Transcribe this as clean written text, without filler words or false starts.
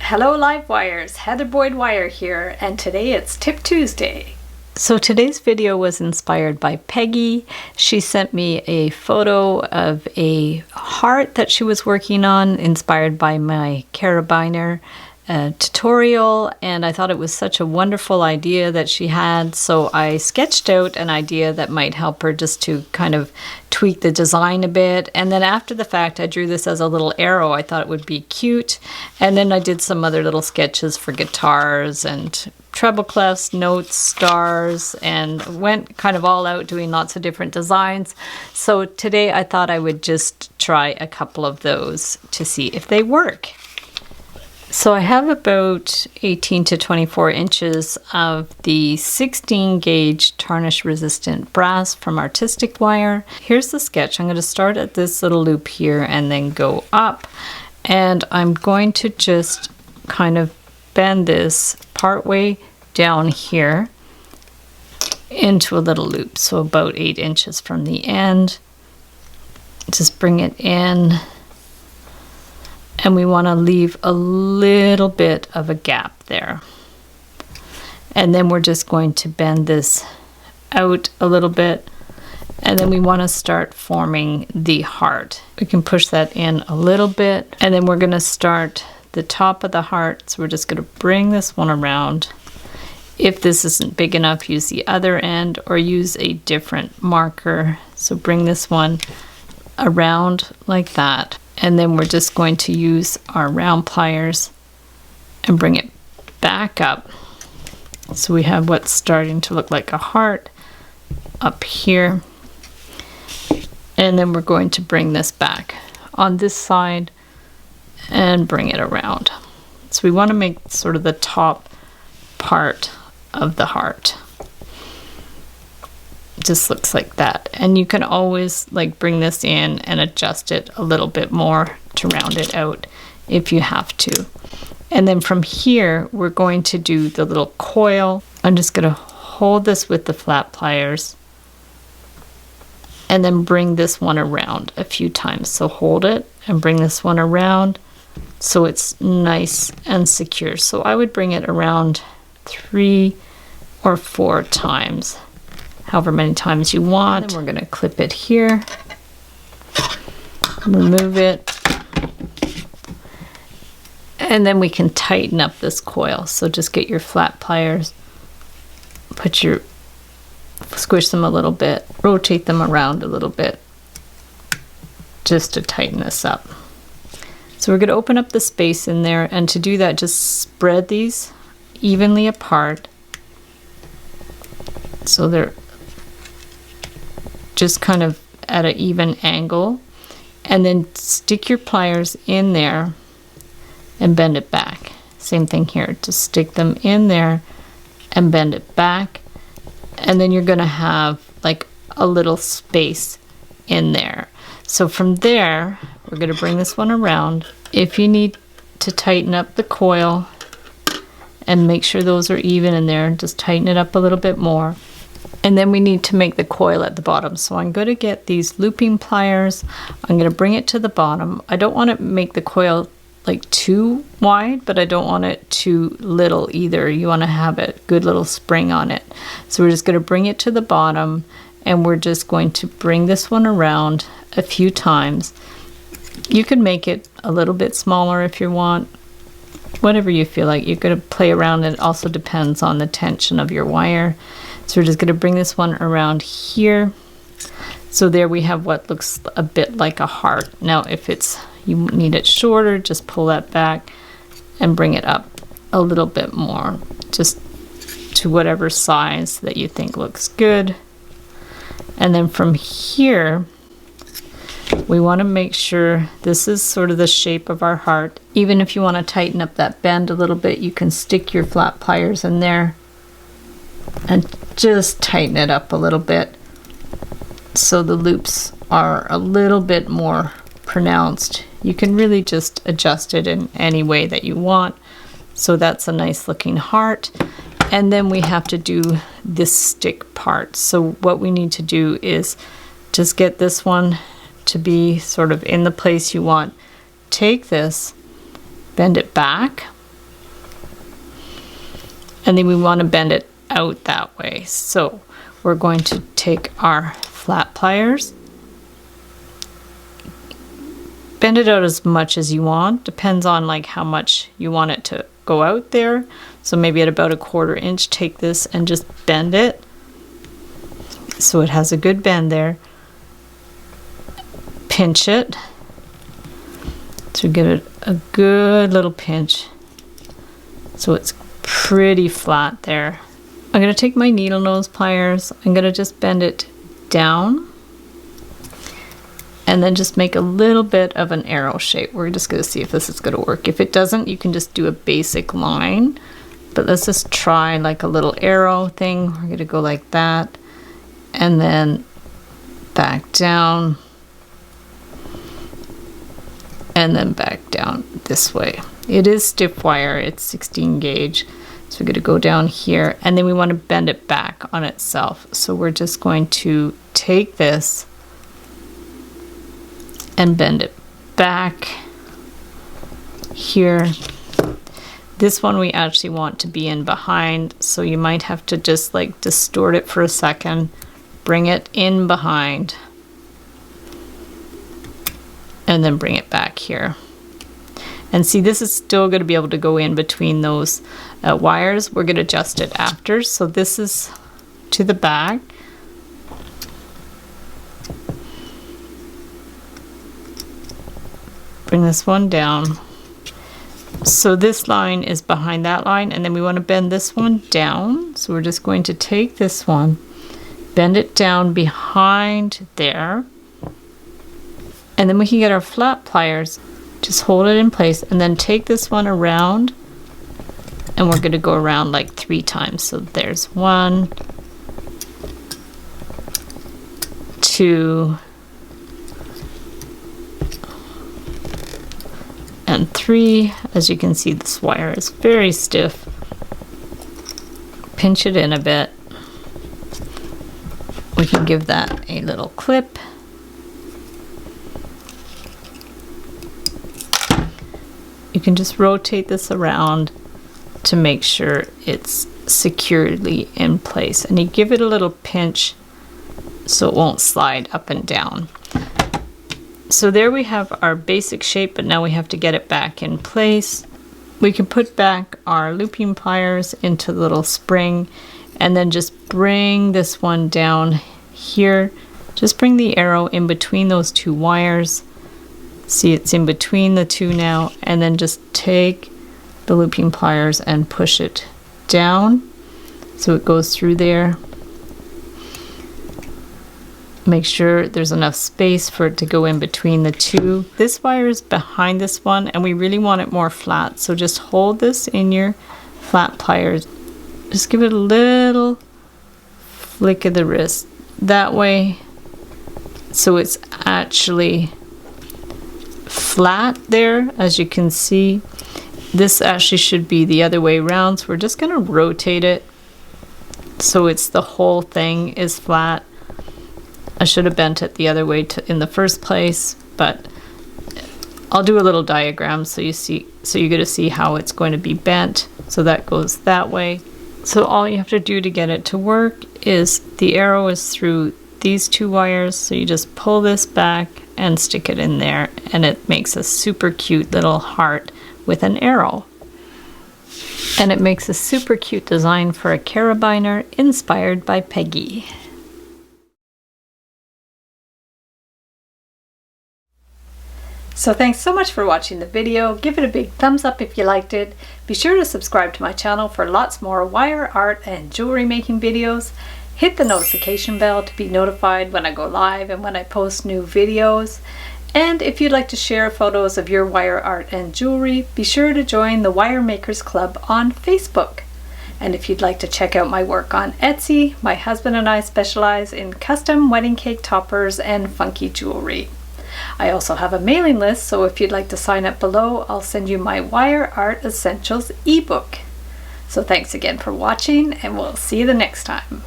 Hello Live Wires, Heather Boyd Wire here, and today it's Tip Tuesday. So today's video was inspired by Peggy. She sent me a photo of a heart that she was working on, inspired by my Carabiner tutorial, and I thought it was such a wonderful idea that she had, so I sketched out an idea that might help her just to kind of tweak the design a bit. And then after the fact, I drew this as a little arrow. I thought it would be cute, and then I did some other little sketches for guitars and treble clefs, notes, stars, and went kind of all out doing lots of different designs. So today I thought I would just try a couple of those to see if they work. So I have about 18 to 24 inches of the 16 gauge tarnish resistant brass from Artistic Wire. Here's the sketch. I'm going to start at this little loop here and then go up, and I'm going to just kind of bend this partway down here into a little loop, so about 8 inches from the end. Just bring it in. And we want to leave a little bit of a gap there. And then we're just going to bend this out a little bit. And then we want to start forming the heart. We can push that in a little bit. And then we're going to start the top of the heart. So we're just going to bring this one around. If this isn't big enough, use the other end or use a different marker. So bring this one around like that. And then we're just going to use our round pliers and bring it back up. So we have what's starting to look like a heart up here. And then we're going to bring this back on this side and bring it around. So we want to make sort of the top part of the heart. Just looks like that, and you can always like bring this in and adjust it a little bit more to round it out if you have to. And then from here we're going to do the little coil. I'm just going to hold this with the flat pliers and then bring this one around a few times. So hold it and bring this one around so it's nice and secure. So I would bring it around 3 or 4 times, however many times you want. And we're going to clip it here, remove it, and then we can tighten up this coil. So just get your flat pliers, squish them a little bit, rotate them around a little bit just to tighten this up. So we're going to open up the space in there, and to do that just spread these evenly apart so they're just kind of at an even angle, and then stick your pliers in there and bend it back. Same thing here, just stick them in there and bend it back, and then you're going to have like a little space in there. So from there we're going to bring this one around. If you need to tighten up the coil and make sure those are even in there, just tighten it up a little bit more. And then we need to make the coil at the bottom. So I'm going to get these looping pliers. I'm going to bring it to the bottom. I don't want to make the coil like too wide, but I don't want it too little either. You want to have a good little spring on it. So we're just going to bring it to the bottom, and we're just going to bring this one around a few times. You can make it a little bit smaller if you want. Whatever you feel like. You're going to play around. It also depends on the tension of your wire. So we're just going to bring this one around here. So there we have what looks a bit like a heart. Now if you need it shorter, just pull that back and bring it up a little bit more, just to whatever size that you think looks good. And then from here we want to make sure this is sort of the shape of our heart. Even if you want to tighten up that bend a little bit, you can stick your flat pliers in there and just tighten it up a little bit so the loops are a little bit more pronounced. You can really just adjust it in any way that you want. So that's a nice looking heart. And then we have to do this stick part. So what we need to do is just get this one to be sort of in the place you want. Take this, bend it back, And then we want to bend it out that way. So we're going to take our flat pliers, bend it out as much as you want, depends on like how much you want it to go out there. So maybe at about 1/4 inch, take this and just bend it so it has a good bend there. Pinch it to give it a good little pinch so it's pretty flat there. I'm going to take my needle nose pliers, I'm going to just bend it down and then just make a little bit of an arrow shape. We're just going to see if this is going to work. If it doesn't, you can just do a basic line, but let's just try like a little arrow thing. We're going to go like that and then back down and then back down this way. It is stiff wire, it's 16 gauge. So we're going to go down here and then we want to bend it back on itself. So we're just going to take this and bend it back here. This one we actually want to be in behind, so you might have to just like distort it for a second, bring it in behind, and then bring it back here. And see, this is still going to be able to go in between those wires. We're going to adjust it after. So this is to the back. Bring this one down. So this line is behind that line, and then we want to bend this one down. So we're just going to take this one, bend it down behind there, and then we can get our flat pliers, just hold it in place, and then take this one around, and we're going to go around like 3 times. So there's 1, 2, and 3. As you can see, this wire is very stiff. Pinch it in a bit. We can give that a little clip. You can just rotate this around to make sure it's securely in place, and you give it a little pinch so it won't slide up and down. So there we have our basic shape, but now we have to get it back in place. We can put back our looping pliers into the little spring and then just bring this one down here. Just bring the arrow in between those 2 wires. See, it's in between the 2 now, and then just take the looping pliers and push it down so it goes through there. Make sure there's enough space for it to go in between the 2. This wire is behind this one, and we really want it more flat, so just hold this in your flat pliers. Just give it a little flick of the wrist that way so it's actually flat there. As you can see, this actually should be the other way around, so we're just going to rotate it so it's the whole thing is flat. I should have bent it the other way in the first place, but I'll do a little diagram so you get to see how it's going to be bent. So that goes that way. So all you have to do to get it to work is the arrow is through these 2 wires, so you just pull this back and stick it in there, and it makes a super cute little heart with an arrow. And it makes a super cute design for a carabiner inspired by Peggy. So thanks so much for watching the video. Give it a big thumbs up if you liked it. Be sure to subscribe to my channel for lots more wire art and jewelry making videos. Hit the notification bell to be notified when I go live and when I post new videos. And if you'd like to share photos of your wire art and jewelry, be sure to join the Wire Makers Club on Facebook. And if you'd like to check out my work on Etsy, my husband and I specialize in custom wedding cake toppers and funky jewelry. I also have a mailing list, so if you'd like to sign up below, I'll send you my Wire Art Essentials ebook. So thanks again for watching, and we'll see you the next time.